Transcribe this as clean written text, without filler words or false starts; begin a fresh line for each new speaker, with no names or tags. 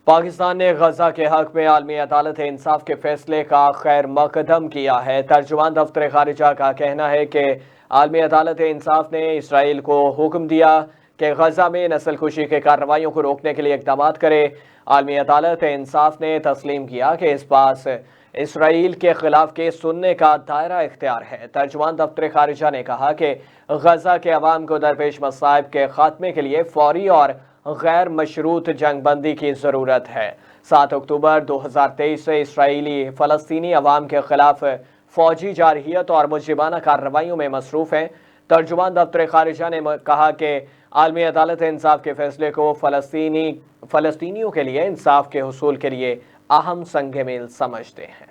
पाकिस्तान ने गजा के हक में आलमी अदालत इंसाफ के फैसले का खैर मकदम किया है। तर्जुमान दफ्तर खारिजा का कहना है कि आलमी अदालत इंसाफ ने इसराइल को हुक्म दिया कि गजा में नस्लकुशी के कार्रवाइयों को रोकने के लिए इकदाम करे। आलमी अदालत इंसाफ ने तस्लीम किया कि इस पास इसराइल के खिलाफ केस सुनने का दायरा इख्तियार है। तर्जुमान दफ्तर खारिजा ने कहा कि गजा के अवाम को दरपेश मसाइब के खात्मे के लिए फौरी और गैर मशरूत जंगबंदी की ज़रूरत है। 7 अक्टूबर 2023 से इसराइली फ़लस्तीनी अवाम के खिलाफ फौजी जारहियत और मुजिबाना कार्रवाइयों में मसरूफ़ हैं। तर्जुमान दफ्तर खारिजा ने कहा कि आलमी अदालत इंसाफ के फैसले को फ़लस्तीनियों के लिए इंसाफ के हुसूल के लिए अहम संग मील समझते हैं।